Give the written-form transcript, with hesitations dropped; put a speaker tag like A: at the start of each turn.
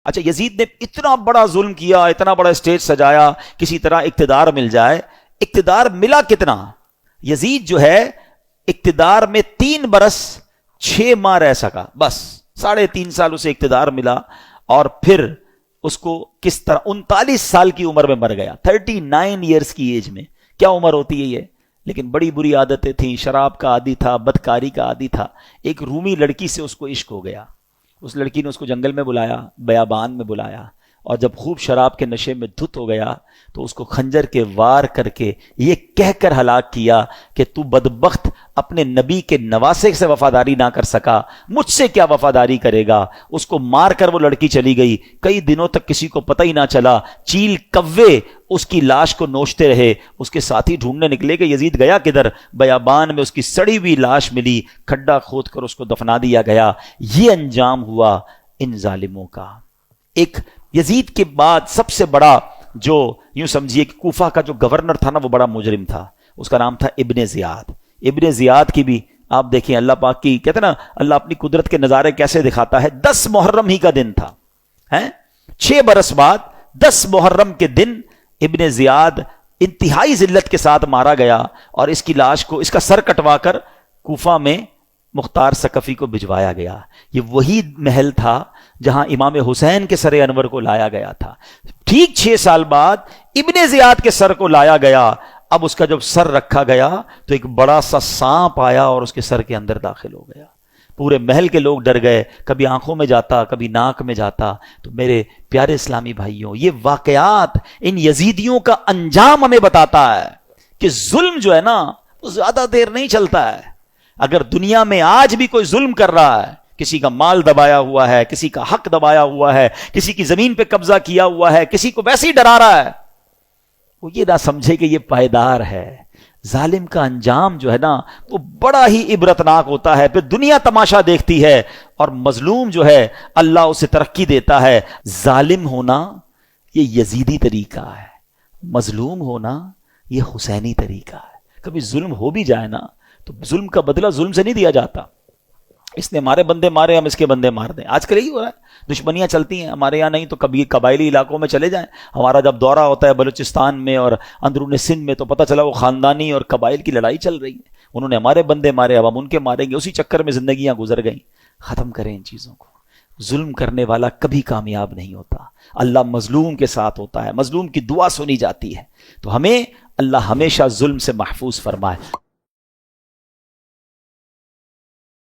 A: اچھا یزید نے اتنا بڑا ظلم کیا، اتنا بڑا اسٹیج سجایا، کسی طرح اقتدار مل جائے. اقتدار ملا کتنا؟ یزید جو ہے اقتدار میں 3 برس 6 ماہ رہ سکا، بس 3.5 سال اسے اقتدار ملا، اور پھر اس کو کس طرح 39 سال کی عمر میں مر گیا، 39 ایئرز کی ایج میں. کیا عمر ہوتی ہے یہ؟ لیکن بڑی بری عادتیں تھیں، شراب کا عادی تھا، بدکاری کا عادی تھا. ایک رومی لڑکی سے اس کو عشق ہو گیا. اس لڑکی نے اس کو جنگل میں بلایا، بیابان میں بلایا، اور جب خوب شراب کے نشے میں دھت ہو گیا تو اس کو خنجر کے وار کر کے یہ کہہ کر ہلاک کیا کہ تو بدبخت اپنے نبی کے نواسے سے وفاداری نہ کر سکا، مجھ سے کیا وفاداری کرے گا. اس کو مار کر وہ لڑکی چلی گئی. کئی دنوں تک کسی کو پتہ ہی نہ چلا. چیل کوے اس کی لاش کو نوچتے رہے. اس کے ساتھی ڈھونڈنے نکلے کہ یزید گیا کدھر. بیابان میں اس کی سڑی ہوئی لاش ملی، کھڈا کھود کر اس کو دفنا دیا گیا. یہ انجام ہوا ان ظالموں کا. ایک یزید کے بعد سب سے بڑا جو یوں سمجھیے کہ کوفہ کا جو گورنر تھا نا، وہ بڑا مجرم تھا. اس کا نام تھا ابن زیاد. ابن زیاد کی بھی آپ دیکھیں اللہ پاک کی، کہتے ہیں نا اللہ اپنی قدرت کے نظارے کیسے دکھاتا ہے. 10 محرم ہی کا دن تھا، 6 برس بعد 10 محرم کے دن ابن زیاد انتہائی ذلت کے ساتھ مارا گیا، اور اس کی لاش کو، اس کا سر کٹوا کر کوفہ میں مختار ثقفی کو بھجوایا گیا. یہ وہی محل تھا جہاں امام حسین کے سر انور کو لایا گیا تھا. ٹھیک 6 سال بعد ابن زیاد کے سر کو لایا گیا. اب اس کا جب سر رکھا گیا تو ایک بڑا سا سانپ آیا اور اس کے سر کے اندر داخل ہو گیا. پورے محل کے لوگ ڈر گئے، کبھی آنکھوں میں جاتا، کبھی ناک میں جاتا. تو میرے پیارے اسلامی بھائیوں، یہ واقعات ان یزیدیوں کا انجام ہمیں بتاتا ہے کہ ظلم جو ہے نا وہ زیادہ دیر نہیں چلتا ہے. اگر دنیا میں آج بھی کوئی ظلم کر رہا ہے، کسی کا مال دبایا ہوا ہے، کسی کا حق دبایا ہوا ہے، کسی کی زمین پہ قبضہ کیا ہوا ہے، کسی کو ویسے ہی ڈرا رہا ہے، وہ یہ نہ سمجھے کہ یہ پائیدار ہے. ظالم کا انجام جو ہے نا وہ بڑا ہی عبرتناک ہوتا ہے. پھر دنیا تماشا دیکھتی ہے، اور مظلوم جو ہے اللہ اسے ترقی دیتا ہے. ظالم ہونا یہ یزیدی طریقہ ہے، مظلوم ہونا یہ حسینی طریقہ ہے. کبھی ظلم ہو بھی جائے نا تو ظلم کا بدلہ ظلم سے نہیں دیا جاتا. اس نے ہمارے بندے مارے، ہم اس کے بندے مار دیں. آج کل یہی ہو رہا ہے، دشمنیاں چلتی ہیں. ہمارے یہاں نہیں تو کبھی قبائلی علاقوں میں چلے جائیں. ہمارا جب دورہ ہوتا ہے بلوچستان میں اور اندرون سندھ میں تو پتہ چلا وہ خاندانی اور قبائل کی لڑائی چل رہی ہے. انہوں نے ہمارے بندے مارے، اب ہم ان کے ماریں گے. اسی چکر میں زندگیاں گزر گئیں. ختم کریں ان چیزوں کو. ظلم کرنے والا کبھی کامیاب نہیں ہوتا. اللہ مظلوم کے ساتھ ہوتا ہے، مظلوم کی دعا سنی جاتی ہے. تو ہمیں اللہ ہمیشہ ظلم سے محفوظ فرمائے.